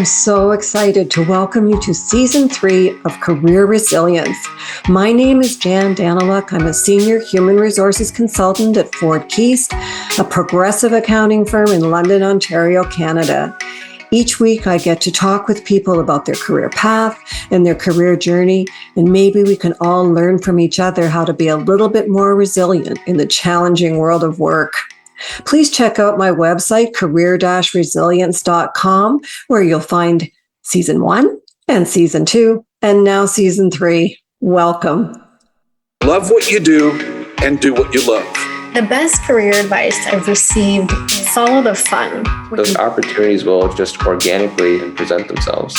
I'm so excited to welcome you to Season 3 of Career Resilience. My name is Jann Danyluk. I'm a Senior Human Resources Consultant at Ford Keast, a progressive accounting firm in London, Ontario, Canada. Each week, I get to talk with people about their career path and their career journey, and maybe we can all learn from each other how to be a little bit more resilient in the challenging world of work. Please check out my website, career-resilience.com, where you'll find Season 1 and Season 2, and now Season 3. Welcome. Love what you do and do what you love. The best career advice I've received, follow the fun. Those opportunities will just organically present themselves.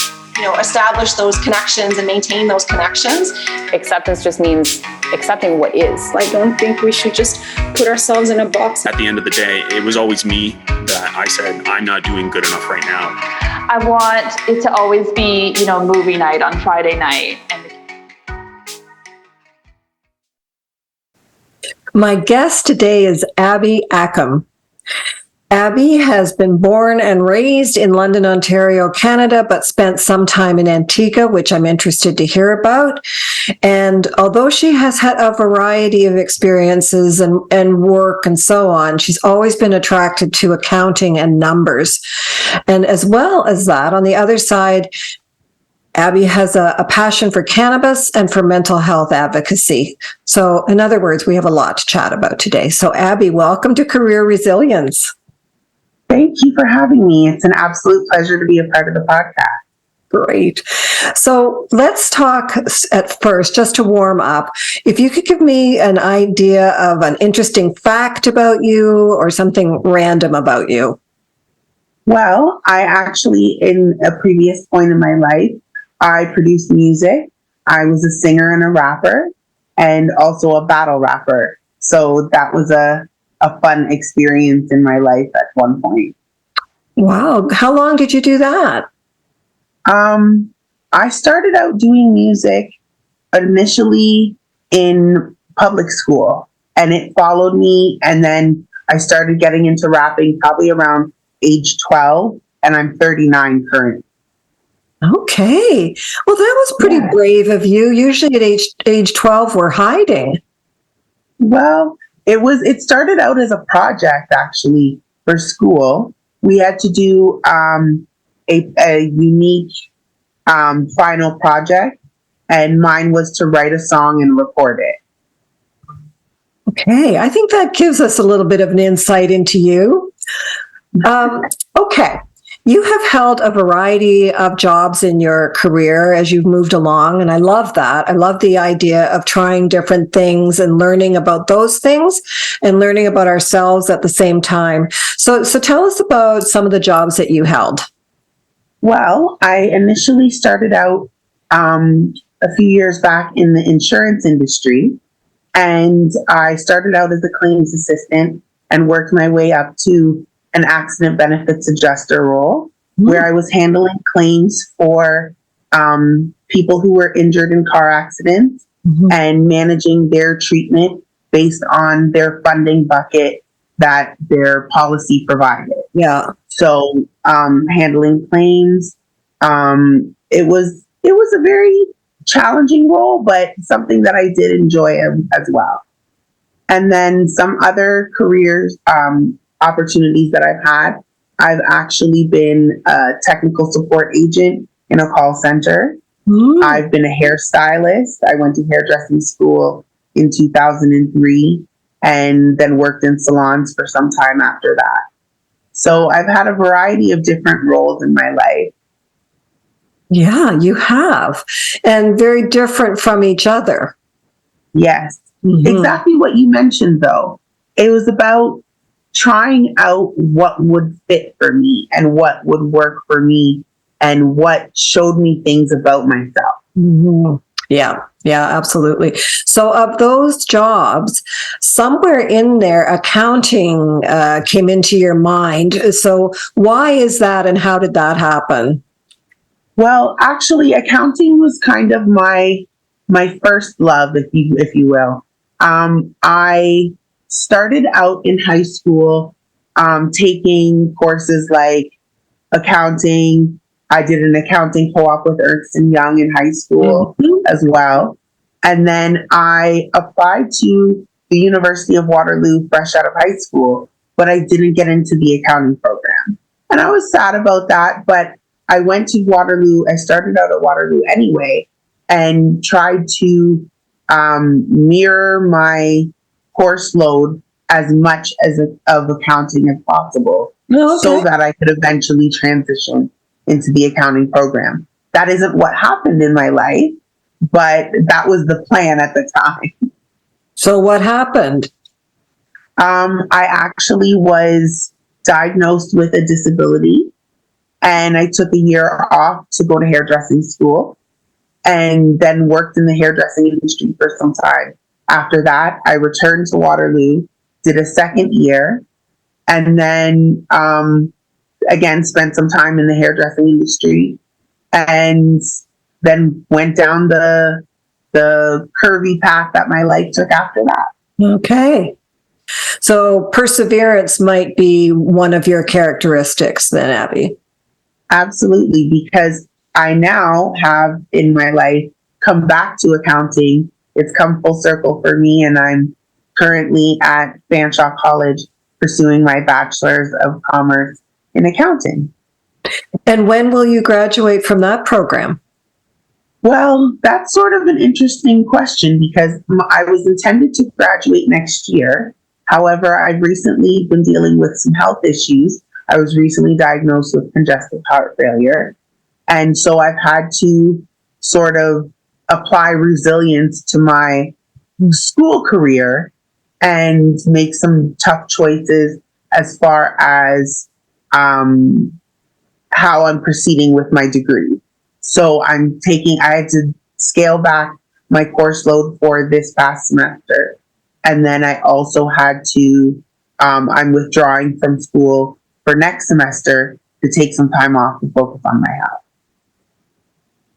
Establish those connections and maintain those connections. Acceptance just means accepting what is. I don't think we should just put ourselves in a box. At the end of the day, it was always me that I said, I'm not doing good enough right now. I want it to always be, movie night on Friday night. My guest today is Abby Acham. Abby has been born and raised in London, Ontario, Canada, but spent some time in Antigua, which I'm interested to hear about. And although she has had a variety of experiences and work and so on, she's always been attracted to accounting and numbers. And as well as that, on the other side, Abby has a passion for cannabis and for mental health advocacy. So in other words, we have a lot to chat about today. So Abby, welcome to Career Resilience. Thank you for having me. It's an absolute pleasure to be a part of the podcast. Great. So let's talk at first, just to warm up. If you could give me an idea of an interesting fact about you or something random about you. Well, I actually, in a previous point in my life, I produced music. I was a singer and a rapper, and also a battle rapper. So that was a fun experience in my life at one point. Wow. How long did you do that? I started out doing music initially in public school, and it followed me. And then I started getting into rapping probably around age 12, and I'm 39 currently. Okay. Well, that was pretty brave of you. Usually at age 12, we're hiding. Well, it started out as a project, actually, for school. We had to do a unique final project, and mine was to write a song and record it. Okay, I think that gives us a little bit of an insight into you. Okay, you have held a variety of jobs in your career as you've moved along, and I love that. I love the idea of trying different things and learning about those things and learning about ourselves at the same time. So tell us about some of the jobs that you held. Well, I initially started out a few years back in the insurance industry, and I started out as a claims assistant and worked my way up to an accident benefits adjuster role, where I was handling claims for people who were injured in car accidents and managing their treatment based on their funding bucket that their policy provided. Yeah. So handling claims, it was a very challenging role, but something that I did enjoy as well. And then some other careers, opportunities that I've had. I've actually been a technical support agent in a call center. I've been a hairstylist. I went to hairdressing school in 2003 and then worked in salons for some time after that. So I've had a variety of different roles in my life. Yeah, you have. And very different from each other. Yes. Exactly what you mentioned, though. It was about trying out what would fit for me and what would work for me and what showed me things about myself. Yeah, absolutely. So of those jobs, somewhere in there, accounting came into your mind. So why is that and how did that happen? Well, actually, accounting was kind of my first love, if you will. I started out in high school taking courses like accounting, I did an accounting co-op with Ernst and Young in high school as well. And then I applied to the University of Waterloo fresh out of high school, but I didn't get into the accounting program. And I was sad about that, but I went to Waterloo. I started out at Waterloo anyway and tried to mirror my course load as much of accounting as possible so that I could eventually transition into the accounting program. That isn't what happened in my life, but that was the plan at the time. So what happened? I actually was diagnosed with a disability, and I took a year off to go to hairdressing school and then worked in the hairdressing industry for some time. After that, I returned to Waterloo, did a second year, and then again spent some time in the hairdressing industry, and then went down the curvy path that my life took after that. Okay. So perseverance might be one of your characteristics then, Abby. Absolutely, because I now have in my life come back to accounting. It's come full circle for me, and I'm currently at Fanshawe College pursuing my Bachelor's of Commerce in Accounting. And when will you graduate from that program? Well, that's sort of an interesting question because I was intended to graduate next year. However, I've recently been dealing with some health issues. I was recently diagnosed with congestive heart failure. And so I've had to sort of apply resilience to my school career and make some tough choices as far as how I'm proceeding with my degree. So I had to scale back my course load for this past semester. And then I also had to, I'm withdrawing from school for next semester to take some time off to focus on my health.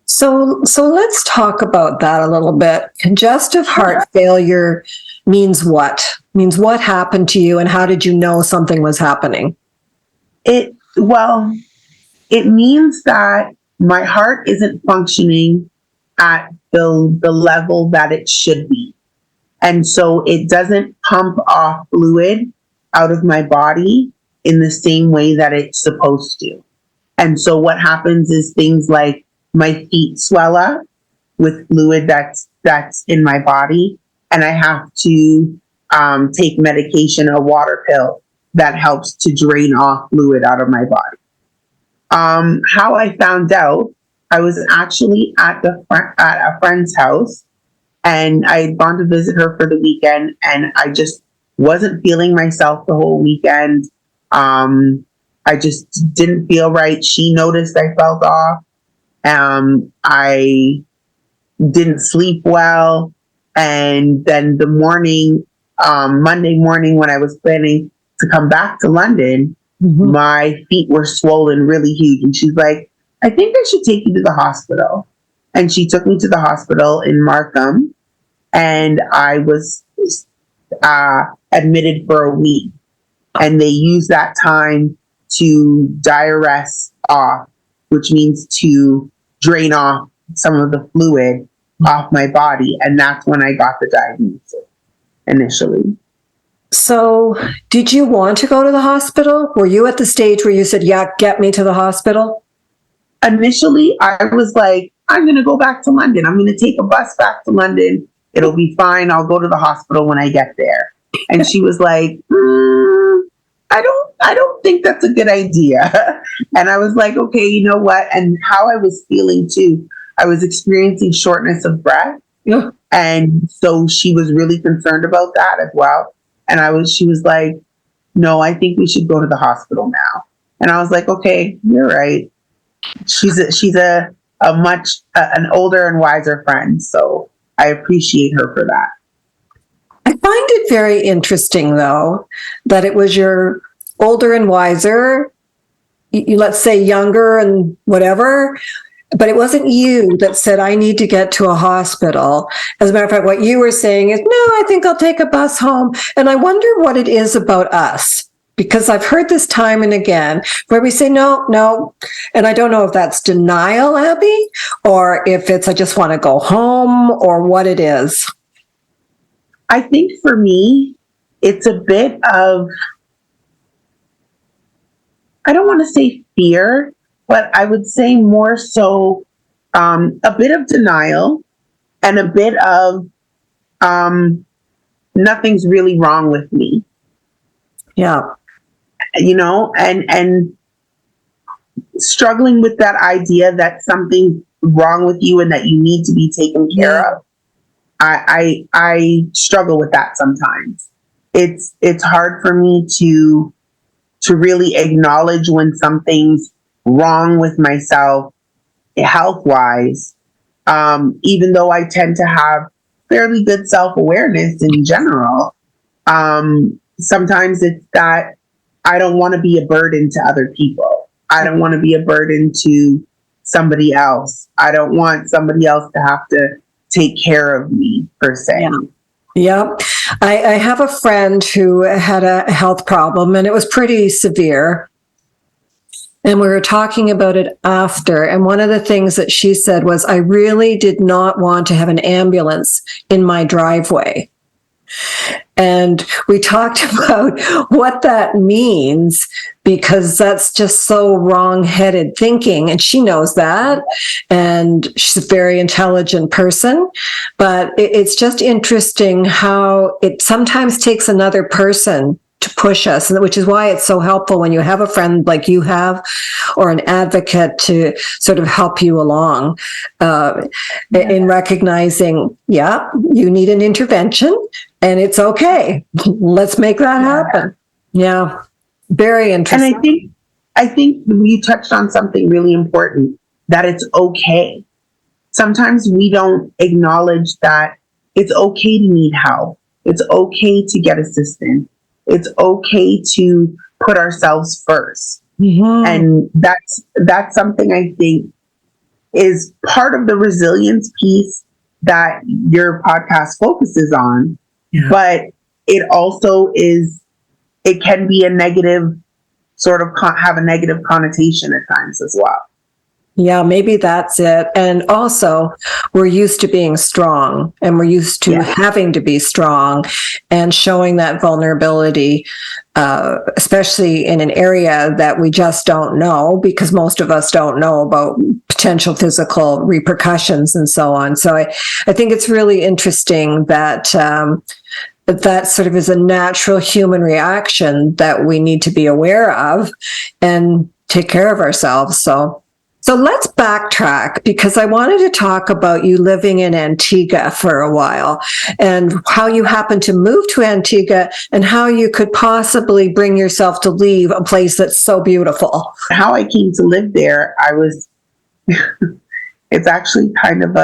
So let's talk about that a little bit. Congestive heart failure means what? Means what happened to you and how did you know something was happening? It means that my heart isn't functioning at the level that it should be. And so it doesn't pump off fluid out of my body in the same way that it's supposed to. And so what happens is things like my feet swell up with fluid that's in my body, and I have to take medication, a water pill that helps to drain off fluid out of my body. How I found out, I was actually at a friend's house, and I had gone to visit her for the weekend, and I just wasn't feeling myself the whole weekend. I just didn't feel right. She noticed I felt off. I didn't sleep well. And then the morning, Monday morning, when I was planning to come back to London, my feet were swollen really huge. And she's like, I think I should take you to the hospital. And she took me to the hospital in Markham, and I was admitted for a week. And they used that time to diurese off, which means to drain off some of the fluid off my body. And that's when I got the diagnosis initially. So did you want to go to the hospital? Were you at the stage where you said, yeah, get me to the hospital? Initially, I was like, I'm going to go back to London. I'm going to take a bus back to London. It'll be fine. I'll go to the hospital when I get there. And she was like, I don't think that's a good idea. And I was like, okay, you know what? And how I was feeling too, I was experiencing shortness of breath. Yeah. And so she was really concerned about that as well. And she was like, no, I think we should go to the hospital now. And I was like, okay, you're right. She's an older and wiser friend. So I appreciate her for that. I find it very interesting, though, that it was your older and wiser, let's say younger and whatever, but it wasn't you that said, I need to get to a hospital. As a matter of fact, what you were saying is, no, I think I'll take a bus home. And I wonder what it is about us Because I've heard this time and again where we say, no, no. And I don't know if that's denial, Abby, or if it's, I just want to go home, or what it is. I think for me, it's a bit of, I don't want to say fear, but I would say more so a bit of denial and a bit of nothing's really wrong with me. Yeah. You know, and struggling with that idea that something's wrong with you and that you need to be taken care of. I struggle with that sometimes. It's hard for me to really acknowledge when something's wrong with myself health wise, even though I tend to have fairly good self-awareness in general. Sometimes it's that I don't want to be a burden to other people. I don't want to be a burden to somebody else. I don't want somebody else to have to take care of me, per se. Yeah. Yeah. I have a friend who had a health problem, and it was pretty severe. And we were talking about it after. And one of the things that she said was, I really did not want to have an ambulance in my driveway. And we talked about what that means, because that's just so wrong-headed thinking. And she knows that. And she's a very intelligent person. But it's just interesting how it sometimes takes another person to push us, which is why it's so helpful when you have a friend like you have, or an advocate to sort of help you along in recognizing, you need an intervention and it's okay. Let's make that happen. Yeah. Very interesting. And I think you touched on something really important, that it's okay. Sometimes we don't acknowledge that it's okay to need help. It's okay to get assistance. It's okay to put ourselves first. Mm-hmm. And that's something I think is part of the resilience piece that your podcast focuses on. Yeah. But it also it can be a negative, sort of have a negative connotation at times as well. Yeah, maybe that's it. And also, we're used to being strong, and we're used to having to be strong and showing that vulnerability, especially in an area that we just don't know, because most of us don't know about potential physical repercussions and so on. So I think it's really interesting that that sort of is a natural human reaction that we need to be aware of and take care of ourselves. So let's backtrack, because I wanted to talk about you living in Antigua for a while, and how you happened to move to Antigua, and how you could possibly bring yourself to leave a place that's so beautiful. How I came to live there, it's actually kind of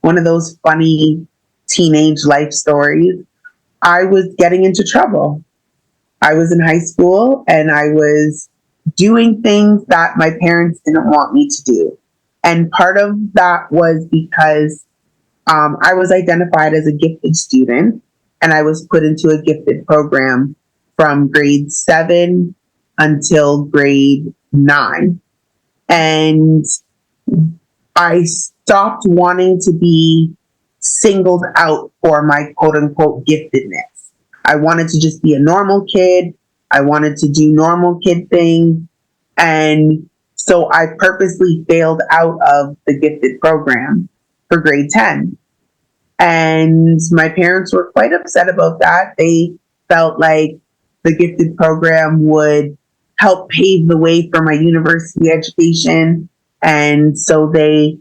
one of those funny teenage life stories. I was getting into trouble. I was in high school and I was doing things that my parents didn't want me to do. And part of that was because I was identified as a gifted student, and I was put into a gifted program from grade 7 until grade 9. And I stopped wanting to be singled out for my quote unquote giftedness. I wanted to just be a normal kid. I wanted to do normal kid things. And so I purposely failed out of the gifted program for grade 10. And my parents were quite upset about that. They felt like the gifted program would help pave the way for my university education. And so they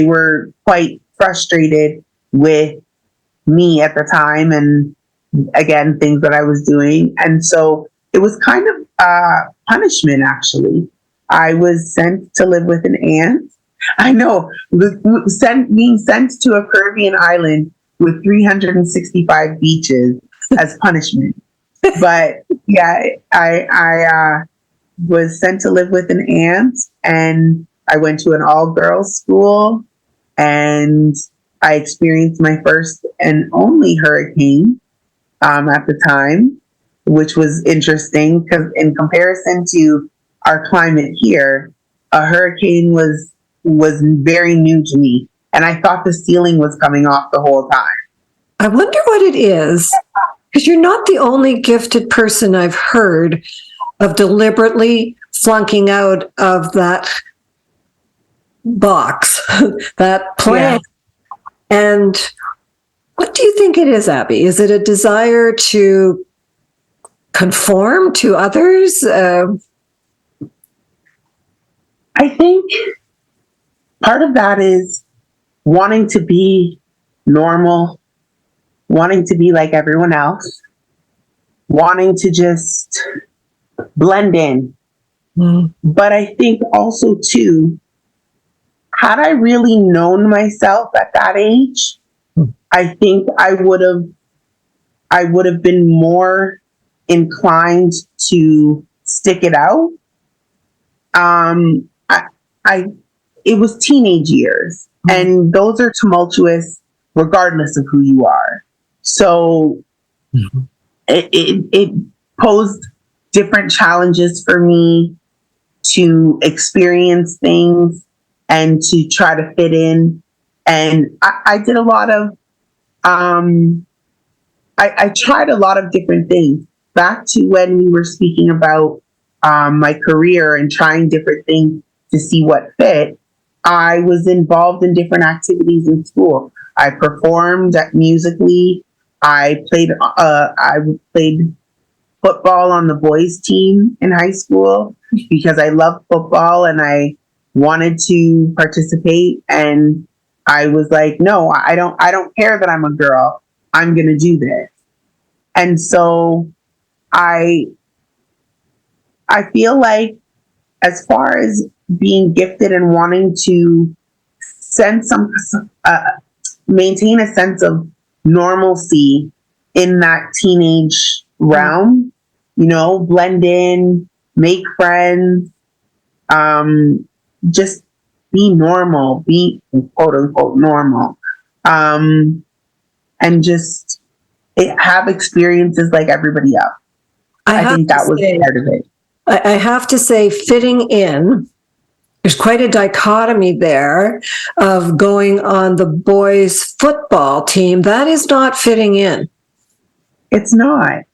were quite frustrated with me at the time, and again, things that I was doing. And so it was kind of punishment, actually. I was sent to live with an aunt. I know, being sent to a Caribbean island with 365 beaches as punishment. But yeah, I was sent to live with an aunt, and I went to an all-girls school, and I experienced my first and only hurricane at the time. which was interesting because in comparison to our climate here, a hurricane was very new to me. And I thought the ceiling was coming off the whole time. I wonder what it is, because you're not the only gifted person I've heard of deliberately flunking out of that box, that plan. Yeah. And what do you think it is, Abby? Is it a desire to conform to others? I think part of that is wanting to be normal, wanting to be like everyone else, wanting to just blend in. Mm. But I think also too, had I really known myself at that age, I think I would have been more inclined to stick it out. It was teenage years, and those are tumultuous regardless of who you are. So it posed different challenges for me to experience things and to try to fit in. And I did a lot of, I tried a lot of different things. Back to when we were speaking about my career and trying different things to see what fit, I was involved in different activities in school. I performed musically. I played football on the boys team in high school because I loved football and I wanted to participate. And I was like, no, I don't care that I'm a girl. I'm going to do this. And so I feel like as far as being gifted and wanting to maintain a sense of normalcy in that teenage realm, blend in, make friends, just be normal, be quote unquote normal, and just have experiences like everybody else. I think that was part of it. I have to say, fitting in, there's quite a dichotomy there of going on the boys' football team. That is not fitting in. It's not.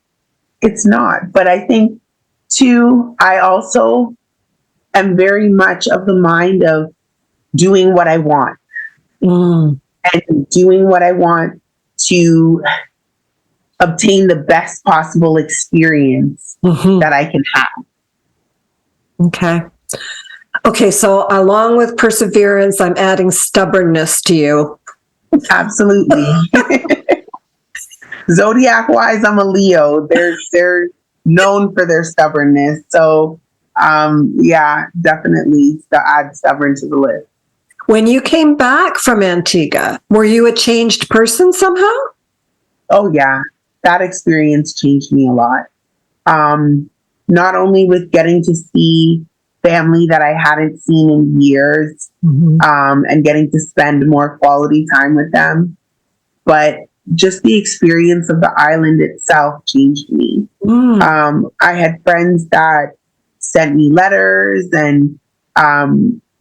But I think, too, I also am very much of the mind of doing what I want. And doing what I want to obtain the best possible experience that I can have. Okay, so along with perseverance, I'm adding stubbornness to you. Absolutely. Zodiac wise, I'm a Leo. They're known for their stubbornness. So definitely add stubborn to the list. When you came back from Antigua, were you a changed person somehow? Oh yeah, that experience changed me a lot. Not only with getting to see family that I hadn't seen in years, and getting to spend more quality time with them, but just the experience of the island itself changed me. I had friends that sent me letters, and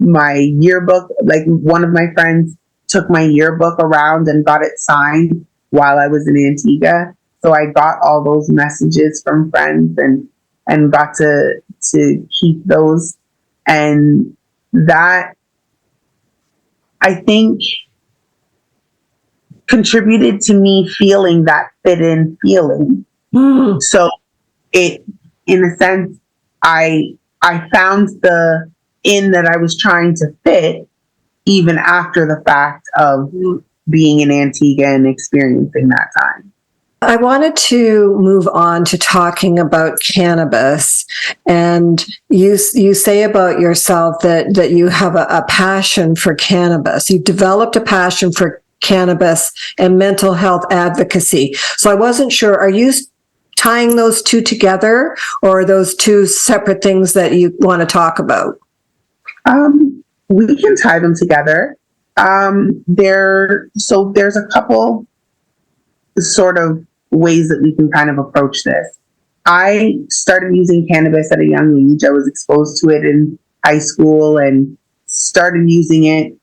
my yearbook, like one of my friends took my yearbook around and got it signed while I was in Antigua. So I got all those messages from friends and got to keep those. And that, I think, contributed to me feeling that fit in feeling. So it, in a sense, I found the in that I was trying to fit even after the fact of being in Antigua and experiencing that time. I wanted to move on to talking about cannabis. And you say about yourself that you have a passion for cannabis. You've developed a passion for cannabis and mental health advocacy. So I wasn't sure, are you tying those two together, or are those two separate things that you want to talk about? We can tie them together. There's a couple sort of ways that we can kind of approach this. I started using cannabis at a young age. I was exposed to it in high school and started using it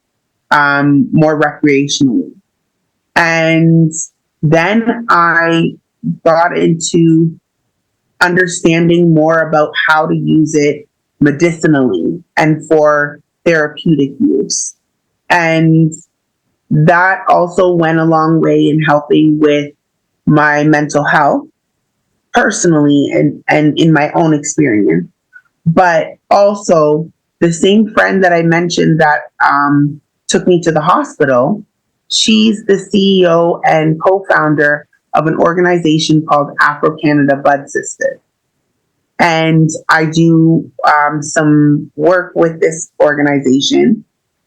more recreationally. And then I got into understanding more about how to use it medicinally and for therapeutic use. And that also went a long way in helping with my mental health personally and in my own experience. But also, the same friend that I mentioned that took me to the hospital, she's the CEO and co-founder of an organization called Afro Canada Budsistas. And I do some work with this organization.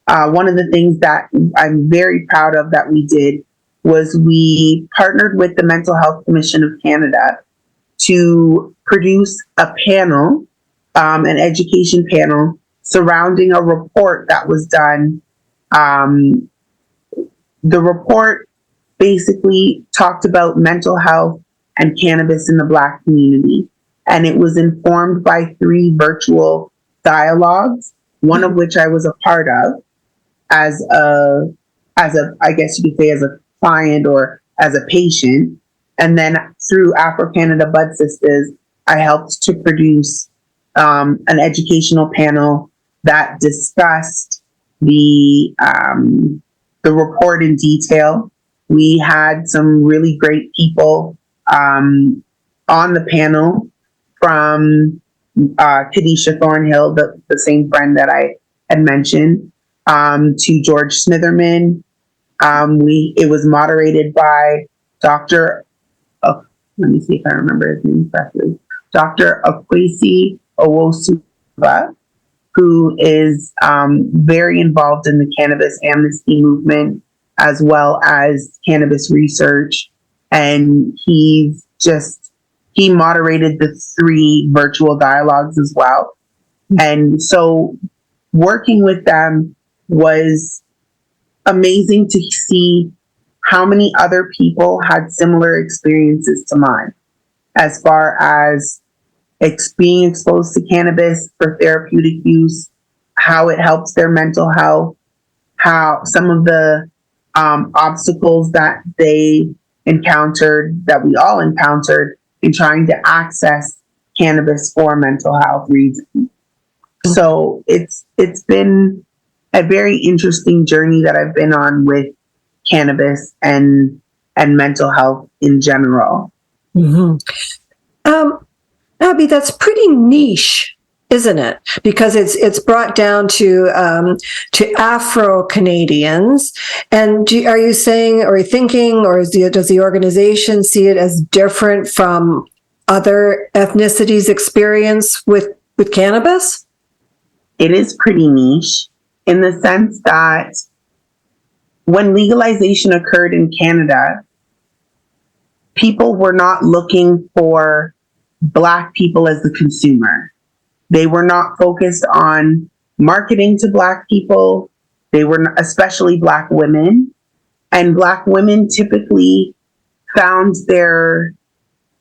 One of the things that I'm very proud of that we did was we partnered with the Mental Health Commission of Canada to produce a panel, an education panel, surrounding a report that was done. The report basically talked about mental health and cannabis in the Black community. And it was informed by 3 virtual dialogues, one of which I was a part of as a, I guess you could say, as a client or as a patient. And then through Afro Canada Budsistas, I helped to produce an educational panel that discussed the report in detail. We had some really great people on the panel, from Kadisha Thornhill, the same friend that I had mentioned, to George Smitherman. It was moderated by Dr. Let me see if I remember his name correctly. Dr. Akwesi Owosuba, who is very involved in the cannabis amnesty movement as well as cannabis research. And he moderated the 3 virtual dialogues as well. And so working with them was amazing to see how many other people had similar experiences to mine as far as being exposed to cannabis for therapeutic use, how it helps their mental health, how some of the obstacles that they encountered, that we all encountered, in trying to access cannabis for mental health reasons. So it's been a very interesting journey that I've been on with cannabis and mental health in general. Mm-hmm. Abby, that's pretty niche, isn't it? Because it's brought down to Afro Canadians. And are you saying, or thinking, or does the organization see it as different from other ethnicities' experience with cannabis? It is pretty niche in the sense that when legalization occurred in Canada, people were not looking for Black people as the consumer. They were not focused on marketing to Black people. They were not, especially Black women. And Black women typically found their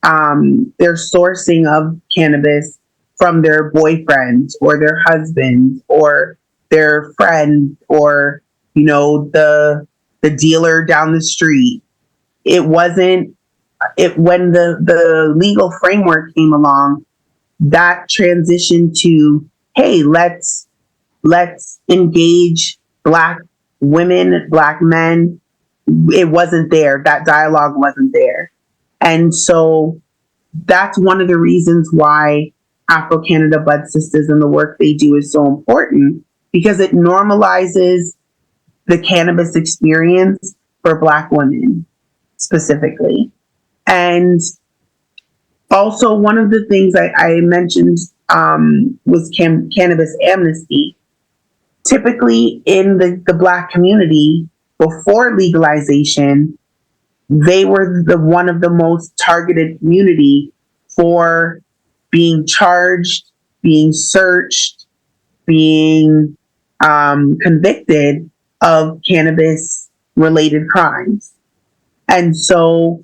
sourcing of cannabis from their boyfriends or their husbands or their friends or, the dealer down the street. When the legal framework came along, that transitioned to, hey, let's engage Black women, Black men. It wasn't there. That dialogue wasn't there. And so that's one of the reasons why Afro Canada Budsistas and the work they do is so important, because it normalizes the cannabis experience for Black women specifically. And also, one of the things I mentioned was cannabis amnesty. Typically in the Black community, before legalization, they were one of the most targeted community for being charged, being searched, being convicted of cannabis-related crimes. And so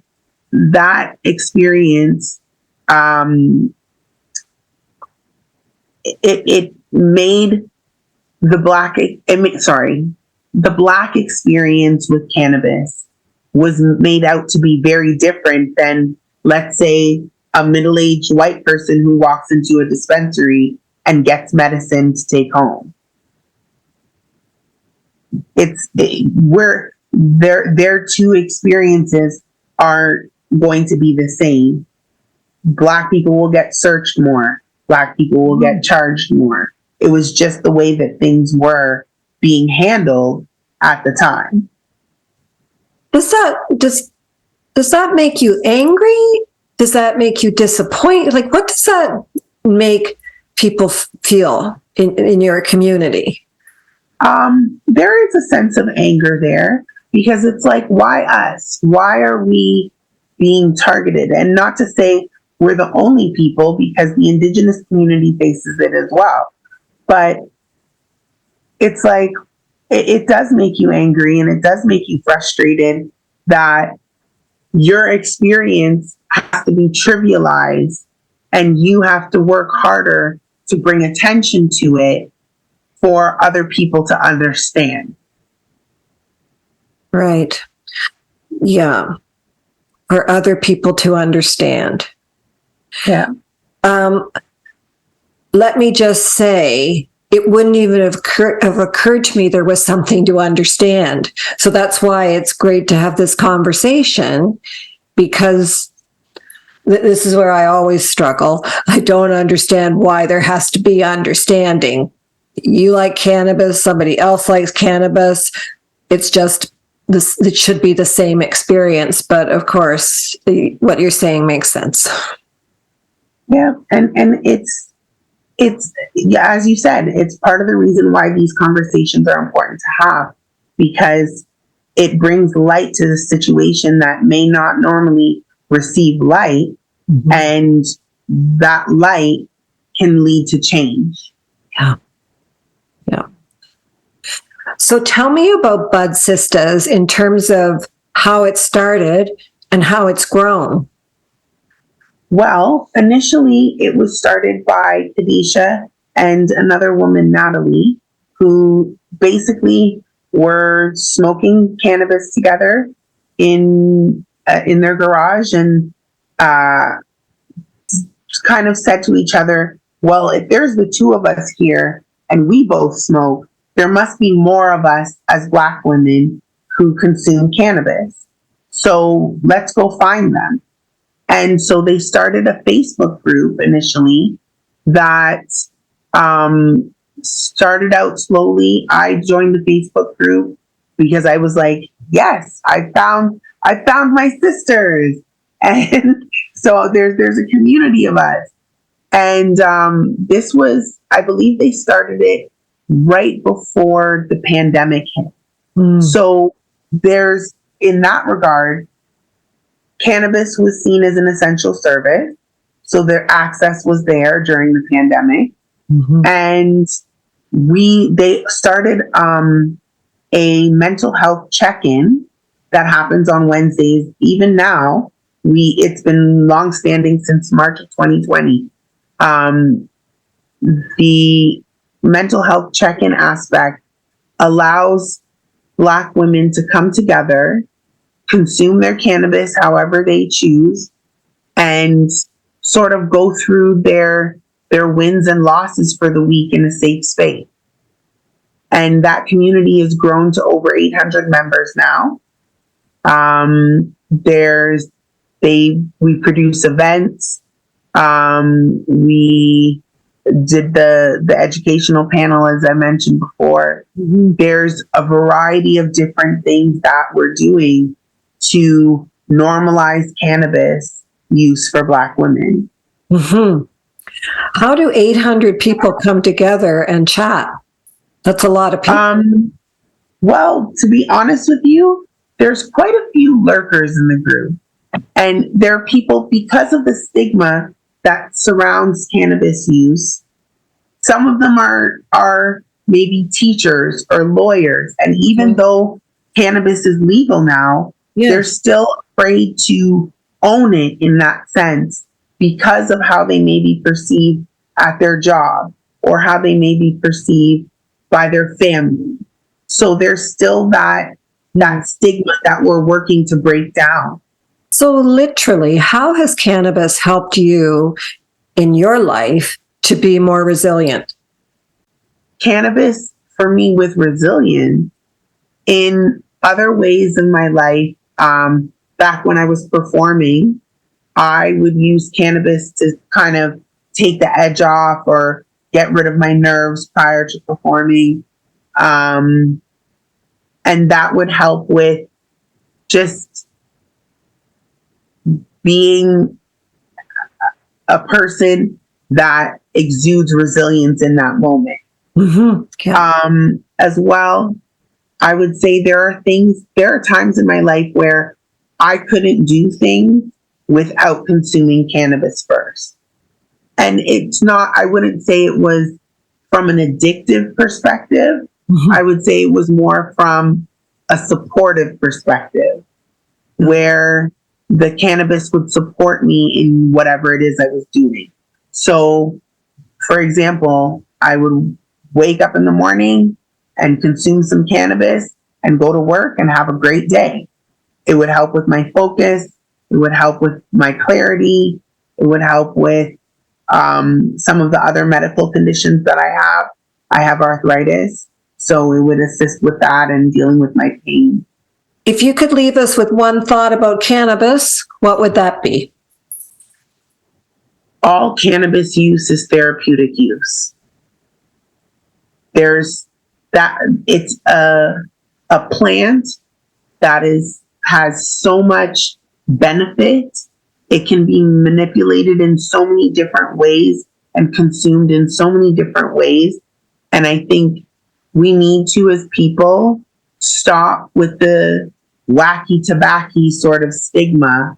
that experience it made the Black experience with cannabis was made out to be very different than, let's say, a middle-aged white person who walks into a dispensary and gets medicine to take home. Their two experiences are going to be the same. Black people will get searched more. Black people will get charged more. It was just the way that things were being handled at the time. Does that make you angry? Does that make you disappointed? Like, what does that make people feel in your community? There is a sense of anger there because it's like, why us? Why are we being targeted? And not to say we're the only people, because the Indigenous community faces it as well. But it's like, it does make you angry and it does make you frustrated that your experience has to be trivialized and you have to work harder to bring attention to it for other people to understand. Right. Yeah. For other people to understand. Yeah. Let me just say, it wouldn't even have occurred to me there was something to understand. So that's why it's great to have this conversation, because this is where I always struggle. I don't understand why there has to be understanding. You like cannabis, somebody else likes cannabis. It's just this, it should be the same experience. But of course, what you're saying makes sense. Yeah. And it's, yeah, as you said, it's part of the reason why these conversations are important to have, because it brings light to the situation that may not normally receive light. Mm-hmm. And that light can lead to change. Yeah. Yeah. So tell me about Budsistas in terms of how it started and how it's grown. Well, initially it was started by Kadisha and another woman, Natalie, who basically were smoking cannabis together in their garage, and kind of said to each other, well, if there's the two of us here and we both smoke, there must be more of us as Black women who consume cannabis. So let's go find them. And so they started a Facebook group initially that started out slowly. I joined the Facebook group because I was like, yes, I found my sisters. And so there's a community of us. And this was, I believe they started it right before the pandemic hit. Mm. So there's, in that regard, cannabis was seen as an essential service. So their access was there during the pandemic. Mm-hmm. And they started a mental health check-in that happens on Wednesdays. Even now, it's been longstanding since March of 2020. The mental health check-in aspect allows Black women to come together, consume their cannabis however they choose, and sort of go through their wins and losses for the week in a safe space. And that community has grown to over 800 members now. We produce events. We did the educational panel, as I mentioned before. Mm-hmm. There's a variety of different things that we're doing to normalize cannabis use for Black women. Mm-hmm. How do 800 people come together and chat? That's a lot of people. Well, to be honest with you, there's quite a few lurkers in the group. And there are people, because of the stigma that surrounds cannabis use, some of them are maybe teachers or lawyers. And even though cannabis is legal now, they're still afraid to own it in that sense. because of how they may be perceived at their job or how they may be perceived by their family. So there's still that stigma that we're working to break down. So literally, how has cannabis helped you in your life to be more resilient? Cannabis, for me, with resilience, in other ways in my life, back when I was performing, I would use cannabis to kind of take the edge off or get rid of my nerves prior to performing. And that would help with just being a person that exudes resilience in that moment. Mm-hmm. Yeah. As well, I would say there are times in my life where I couldn't do things without consuming cannabis first. And I wouldn't say it was from an addictive perspective. Mm-hmm. I would say it was more from a supportive perspective, where the cannabis would support me in whatever it is I was doing. So, for example, I would wake up in the morning and consume some cannabis and go to work and have a great day. It would help with my focus. It would help with my clarity. It would help with some of the other medical conditions that I have. I have arthritis, so it would assist with that and dealing with my pain. If you could leave us with one thought about cannabis, what would that be? All cannabis use is therapeutic use. There's that it's a plant that has so much benefit. It can be manipulated in so many different ways and consumed in so many different ways. And I think we need to, as people, stop with the wacky tobacco sort of stigma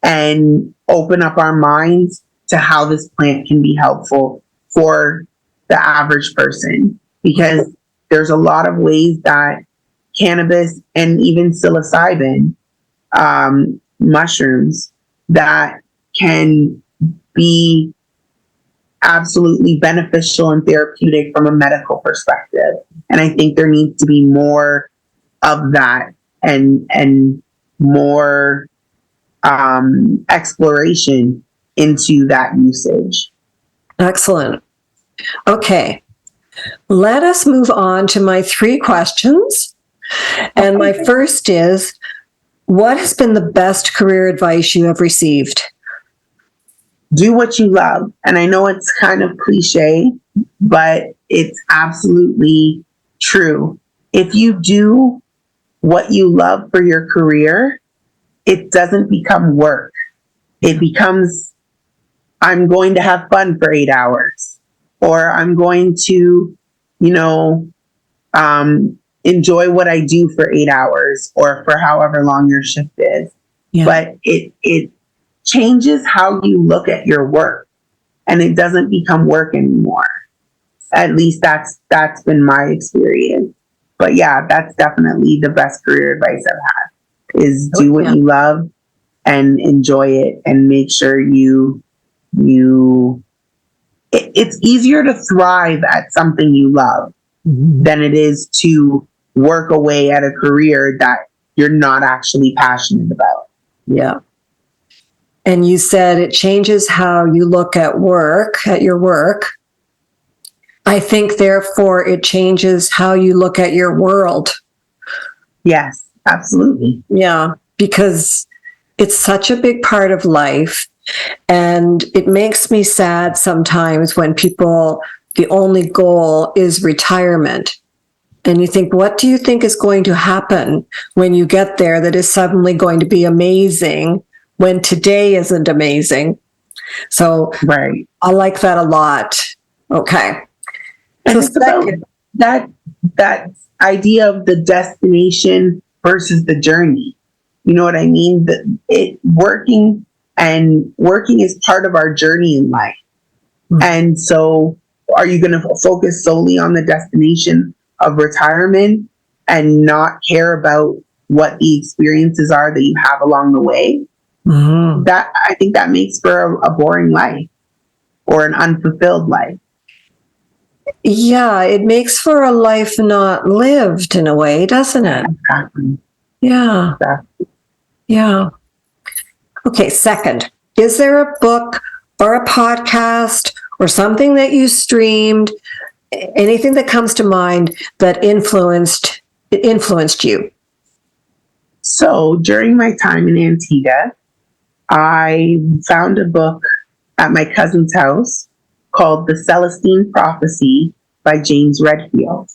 and open up our minds to how this plant can be helpful for the average person. Because there's a lot of ways that cannabis and even psilocybin, mushrooms, that can be absolutely beneficial and therapeutic from a medical perspective. And I think there needs to be more of that and more exploration into that usage. Excellent. Okay. Let us move on to my 3 questions. And my first is, what has been the best career advice you have received? Do what you love. And I know it's kind of cliche, but it's absolutely true. If you do what you love for your career, it doesn't become work. It becomes, I'm going to have fun for 8 hours, or I'm going to, enjoy what I do for 8 hours or for however long your shift is. Yeah. But it changes how you look at your work, and it doesn't become work anymore. At least that's been my experience. But yeah, that's definitely the best career advice I've had, is do what you love and enjoy it, and make sure it's easier to thrive at something you love than it is to work away at a career that you're not actually passionate about. Yeah. And you said it changes how you look at your work. I think, therefore, it changes how you look at your world. Yes, absolutely. Yeah, because it's such a big part of life. And it makes me sad sometimes when the only goal is retirement. And you think, what do you think is going to happen when you get there that is suddenly going to be amazing when today isn't amazing? So right. I like that a lot. Okay. And it's about that idea of the destination versus the journey. You know what I mean? Working is part of our journey in life. Mm-hmm. And so are you going to focus solely on the destination of retirement and not care about what the experiences are that you have along the way? Mhm. that I think that makes for a boring life or an unfulfilled life. Yeah, it makes for a life not lived in a way, doesn't it? Exactly. Yeah. Exactly. Yeah. Okay, second, is there a book or a podcast or something that you streamed, anything that comes to mind that influenced you? So during my time in Antigua, I found a book at my cousin's house called The Celestine Prophecy by James Redfield.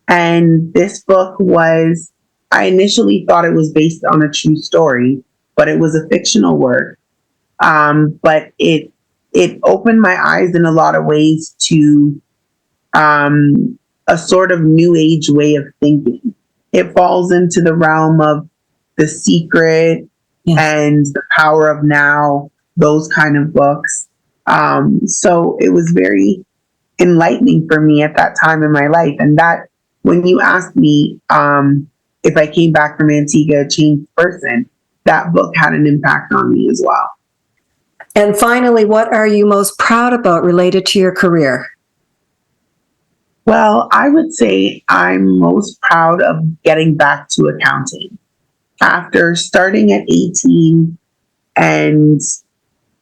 And this book was, I initially thought it was based on a true story, but it was a fictional work. But it opened my eyes in a lot of ways to a sort of new age way of thinking. It falls into the realm of The Secret and The Power of Now, those kind of books. So it was very enlightening for me at that time in my life. And that, when you asked me if I came back from Antigua a changed person, that book had an impact on me as well. And finally, what are you most proud about related to your career? Well, I would say I'm most proud of getting back to accounting. After starting at 18 and,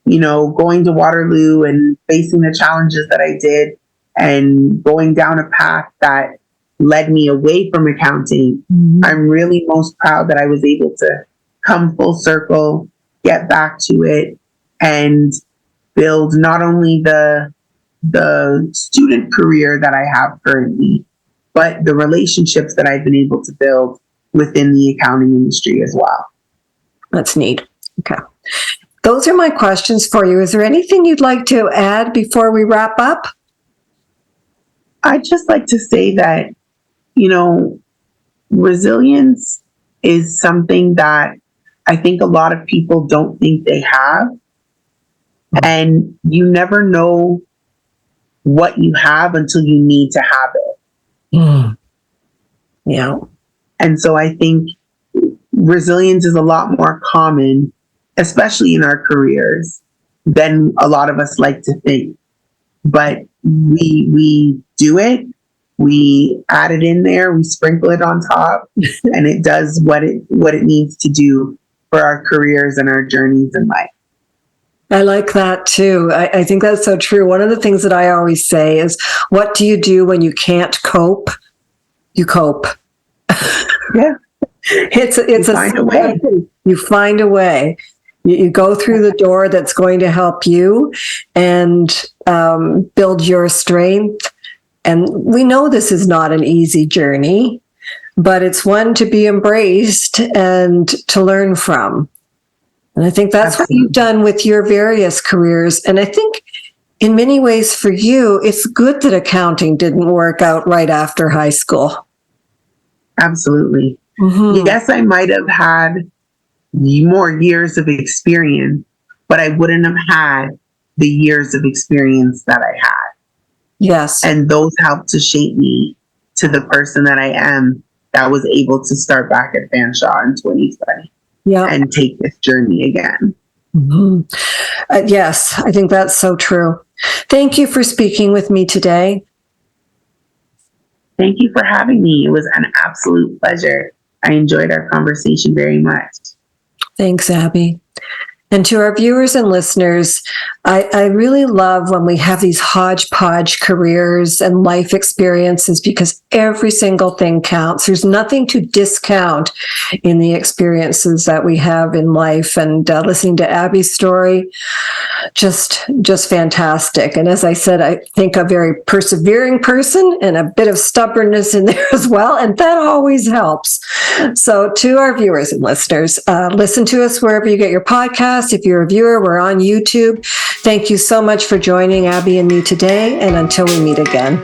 going to Waterloo and facing the challenges that I did and going down a path that led me away from accounting, I'm really most proud that I was able to come full circle, get back to it, and build not only the student career that I have currently, but the relationships that I've been able to build within the accounting industry as well. That's neat. Okay. Those are my questions for you. Is there anything you'd like to add before we wrap up? I'd just like to say that, resilience is something that I think a lot of people don't think they have. And you never know what you have until you need to have it. Yeah. And so I think resilience is a lot more common, especially in our careers, than a lot of us like to think. But we do it, we add it in there, we sprinkle it on top, and it does what it needs to do for our careers and our journeys in life. I like that too. I think that's so true. One of the things that I always say is, what do you do when you can't cope? You cope. Yeah. It's find a way. You find a way. You go through the door that's going to help you and build your strength. And we know this is not an easy journey, but it's one to be embraced and to learn from. And I think that's what you've done with your various careers. And I think in many ways for you, it's good that accounting didn't work out right after high school. Absolutely. Yes, I might have had more years of experience, but I wouldn't have had the years of experience that I had. Yes. And those helped to shape me to the person that I am, that was able to start back at Fanshawe in 2020 and take this journey again. Yes, I think that's so true. Thank you for speaking with me today. Thank you for having me. It was an absolute pleasure. I enjoyed our conversation very much. Thanks, Abby. And to our viewers and listeners, I really love when we have these hodgepodge careers and life experiences, because every single thing counts. There's nothing to discount in the experiences that we have in life. And listening to Abby's story, just fantastic. And as I said, I think a very persevering person and a bit of stubbornness in there as well. And that always helps. So to our viewers and listeners, listen to us wherever you get your podcast. If you're a viewer, we're on YouTube. Thank you so much for joining Abby and me today. And until we meet again.